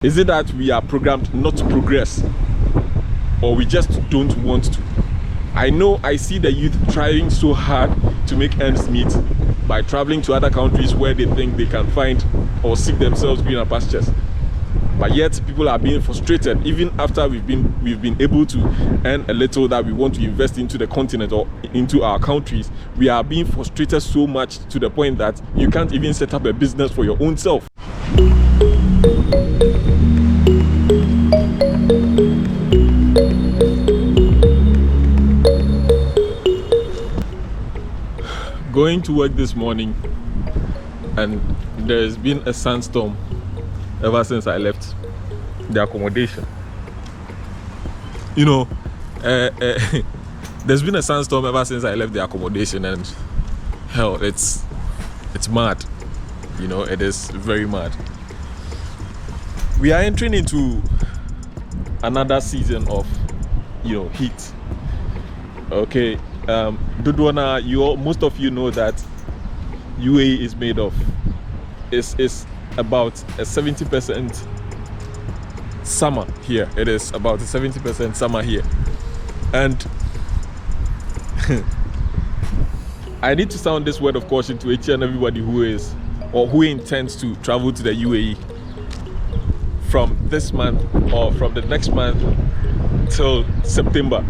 Is it that we are programmed not to progress, or we just don't want to? I see the youth trying so hard to make ends meet by traveling to other countries where they think they can find or seek themselves greener pastures. But yet people are being frustrated even after we've been able to earn a little that we want to invest into the continent or into our countries. We are being frustrated so much to the point that you can't even set up a business for your own self. Going to work this morning, and there's been a sandstorm ever since I left the accommodation. There's been a sandstorm ever since I left the accommodation, and hell, it's mad. It is very mad. We are entering into another season of heat. Okay. Dudwana, most of you know that UAE is made of is about a 70% summer here. It is about a 70% summer here, and I need to sound this word of caution to each and everybody who intends to travel to the UAE from this month or from the next month till September.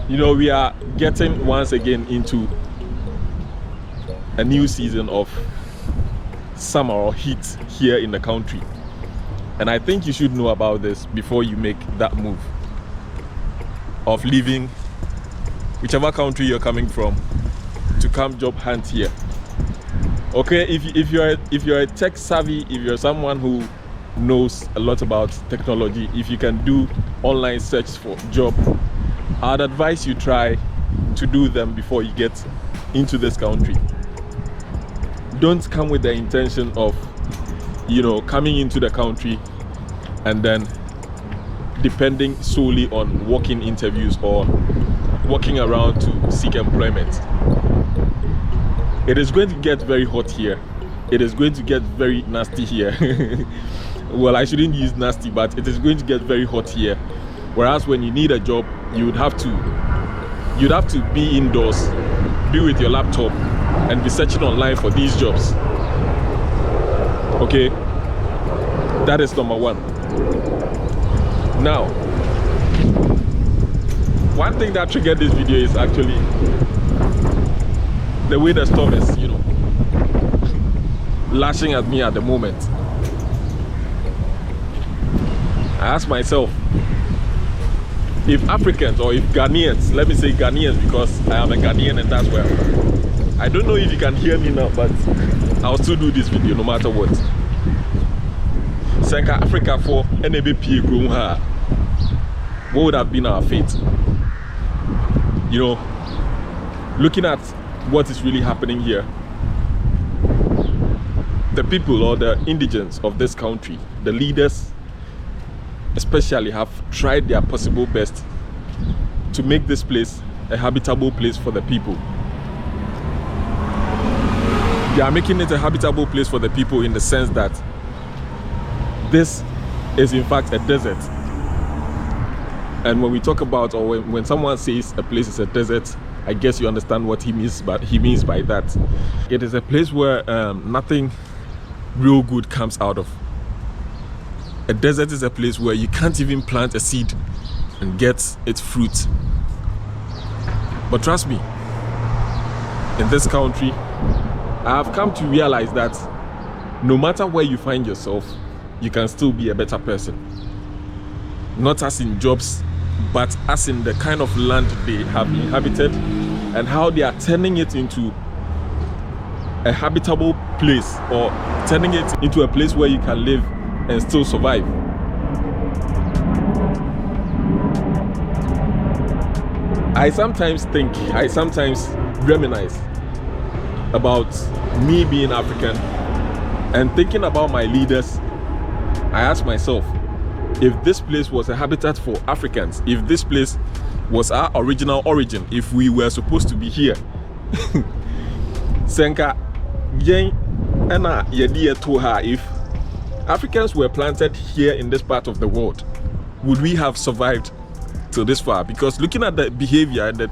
We are getting once again into a new season of summer or heat here in the country. And I think you should know about this before you make that move of leaving whichever country you're coming from to come job hunt here. Okay, if you're a tech savvy, if you're someone who knows a lot about technology, if you can do online search for job, I'd advise you try to do them before you get into this country. Don't come with the intention of, coming into the country and then depending solely on walk-in interviews or walking around to seek employment. It is going to get very hot here. It is going to get very nasty here. Well, I shouldn't use nasty, but it is going to get very hot here. Whereas when you need a job, you'd have to be indoors, be with your laptop, and be searching online for these jobs. Okay, that is number one. Now, one thing that triggered this video is actually the way the storm is, lashing at me at the moment. I asked myself, if Africans, or if Ghanaians, let me say Ghanaians because I am a Ghanaian and that's where I don't know if you can hear me now, but I'll still do this video no matter what. Senka Africa for NABP Grunha, what would have been our fate? Looking at what is really happening here, the people or the indigents of this country, the leaders especially, have tried their possible best to make this place a habitable place for the people. They are making it a habitable place for the people in the sense that this is in fact a desert. And when we talk about, or when someone says a place is a desert, I guess you understand what he means by that. It is a place where nothing real good comes out of. A desert is a place where you can't even plant a seed and get its fruit. But trust me, in this country, I have come to realize that no matter where you find yourself, you can still be a better person. Not as in jobs, but as in the kind of land they have inhabited and how they are turning it into a habitable place, or turning it into a place where you can live and still survive. I sometimes reminisce about me being African and thinking about my leaders. I ask myself, if this place was a habitat for Africans, if this place was our original origin, if we were supposed to be here, Senka, Jane, and Yadia to her if Africans were planted here in this part of the world, would we have survived till this far? Because looking at the behavior and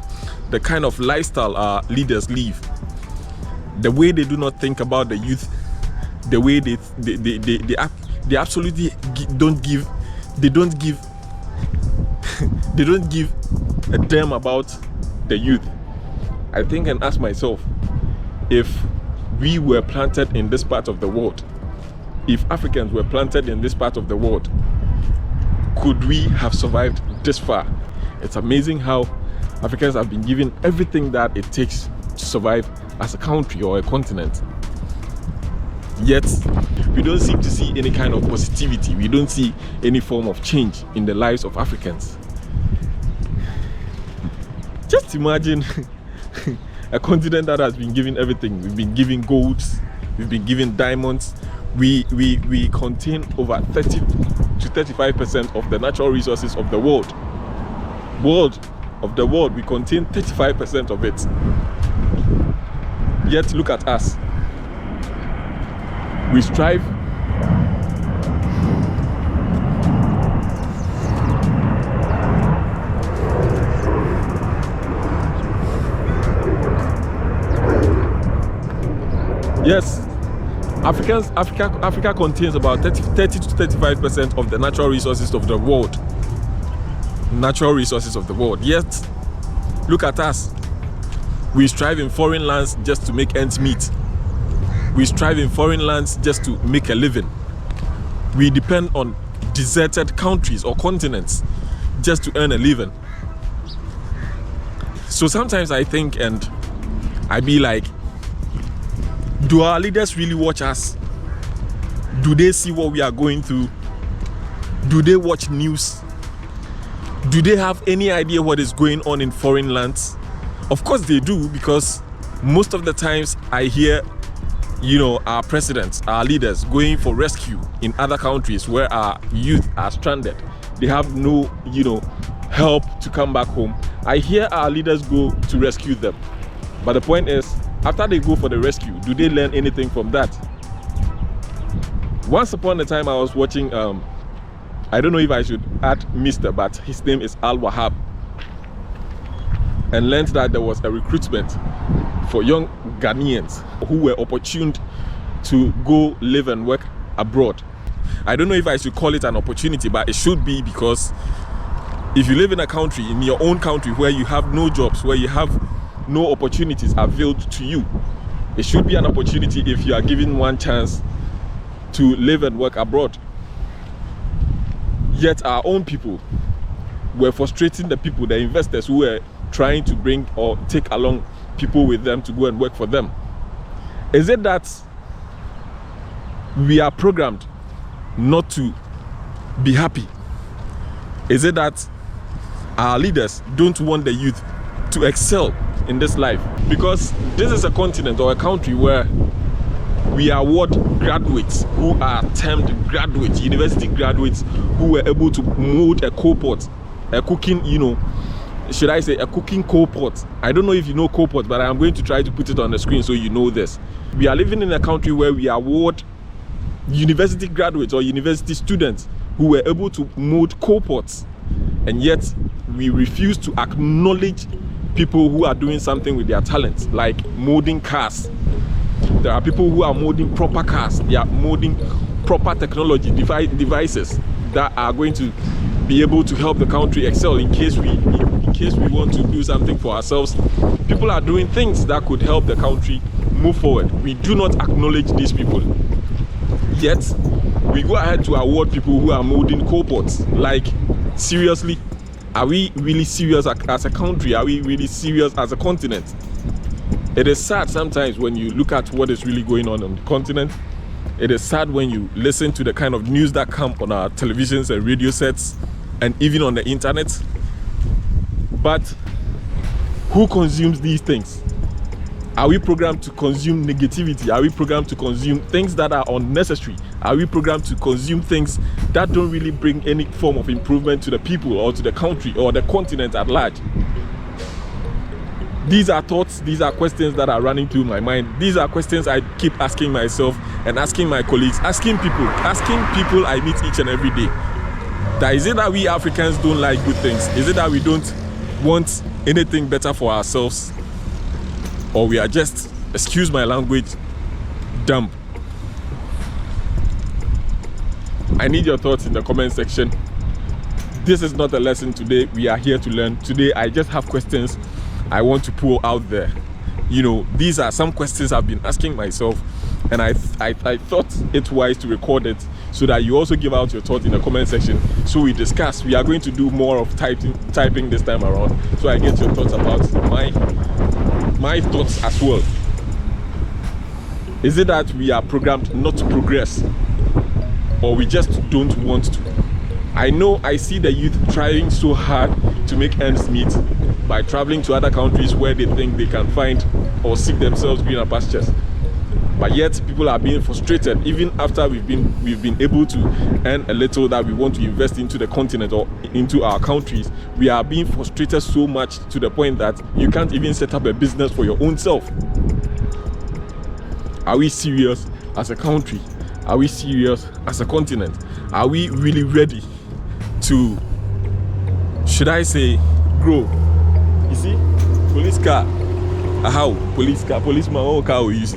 the kind of lifestyle our leaders live, the way they do not think about the youth, the way they absolutely don't give they don't give a damn about the youth. I think and ask myself, if we were planted in this part of the world, if Africans were planted in this part of the world, could we have survived this far? It's amazing how Africans have been given everything that it takes to survive as a country or a continent. Yet, we don't seem to see any kind of positivity. We don't see any form of change in the lives of Africans. Just imagine a continent that has been given everything. We've been given golds, we've been given diamonds. We contain over 30 to 35% of the natural resources of the world. We contain 35% of it. Yet look at us. We strive yes, Africa contains about 30 to 35% of the natural resources of the world. Yet, look at us. We strive in foreign lands just to make ends meet. We strive in foreign lands just to make a living. We depend on deserted countries or continents just to earn a living. So sometimes I think and I be like, do our leaders really watch us? Do they see what we are going through? Do they watch news? Do they have any idea what is going on in foreign lands? Of course they do, because most of the times I hear, our presidents, our leaders going for rescue in other countries where our youth are stranded. They have no, help to come back home. I hear our leaders go to rescue them. But the point is, after they go for the rescue, do they learn anything from that? Once upon a time, I was watching, I don't know if I should add Mr., but his name is Al Wahab, and learned that there was a recruitment for young Ghanaians who were opportuned to go live and work abroad. I don't know if I should call it an opportunity, but it should be, because if you live in a country, in your own country, where you have no jobs, where you have no opportunities availed to you, it should be an opportunity if you are given one chance to live and work abroad. Yet our own people were frustrating the people, the investors who were trying to bring or take along people with them to go and work for them. Is it that we are programmed not to be happy? Is it that our leaders don't want the youth to excel in this life? Because this is a continent or a country where we award graduates who are termed graduates, university graduates, who were able to mold a coal pot, a cooking, should I say a cooking coal pot? I don't know if you know coal pot, but I'm going to try to put it on the screen so you know this. We are living in a country where we award university graduates or university students who were able to mold coal pots, and yet we refuse to acknowledge people who are doing something with their talents, like molding cars. There are people who are molding proper cars. They are molding proper technology devices that are going to be able to help the country excel in case we want to do something for ourselves. People are doing things that could help the country move forward. We do not acknowledge these people. Yet, we go ahead to award people who are molding coal pots. Like, seriously, are we really serious as a country? Are we really serious as a continent? It is sad sometimes when you look at what is really going on the continent. It is sad when you listen to the kind of news that come on our televisions and radio sets and even on the internet. But who consumes these things? Are we programmed to consume negativity? Are we programmed to consume things that are unnecessary? Are we programmed to consume things that don't really bring any form of improvement to the people or to the country or the continent at large? These are thoughts, these are questions that are running through my mind. These are questions I keep asking myself, and asking my colleagues, asking people I meet each and every day, that is it that we Africans don't like good things? Is it that we don't want anything better for ourselves? Or we are just, excuse my language, dumb? I need your thoughts in the comment section. This is not a lesson today. We are here to learn. Today, I just have questions I want to pull out there. You know, these are some questions I've been asking myself, and I thought it wise to record it so that you also give out your thoughts in the comment section. So we discuss. We are going to do more of typing this time around, so I get your thoughts about my thoughts as well. Is it that we are programmed not to progress, or we just don't want to? I know I see the youth trying so hard to make ends meet by traveling to other countries where they think they can find or seek themselves greener pastures. But yet people are being frustrated even after we've been able to earn a little that we want to invest into the continent or into our countries. We are being frustrated so much to the point that you can't even set up a business for your own self. Are we serious as a country? Are we serious as a continent? Are we really ready to, should I say, grow? You see, police car, how? Police car, policeman, what car we use?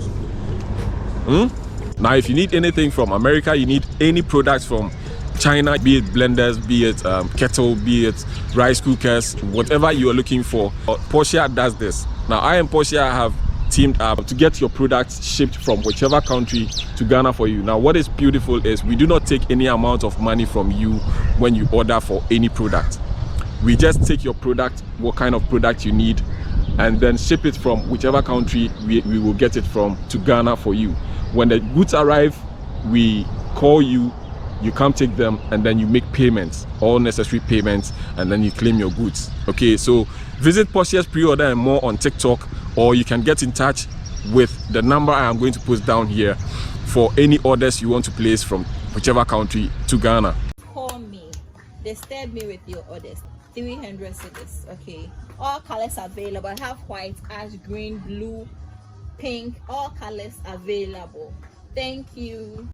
Now, if you need anything from America, you need any products from China, be it blenders, be it kettle, be it rice cookers, whatever you are looking for, Portia does this. Now, I and Portia have teamed up to get your products shipped from whichever country to Ghana for you. Now, what is beautiful is we do not take any amount of money from you when you order for any product. We just take your product, what kind of product you need, and then ship it from whichever country we will get it from to Ghana for you. When the goods arrive, we call you, you come take them, and then you make payments, all necessary payments, and then you claim your goods. Okay, so visit Portia's Pre-Order and More on TikTok, or you can get in touch with the number I am going to post down here for any orders you want to place from whichever country to Ghana. Call me, disturb me with your orders. 300 cedis. Okay, all colors available. I have white, ash, green, blue, pink, all colors available. Thank you.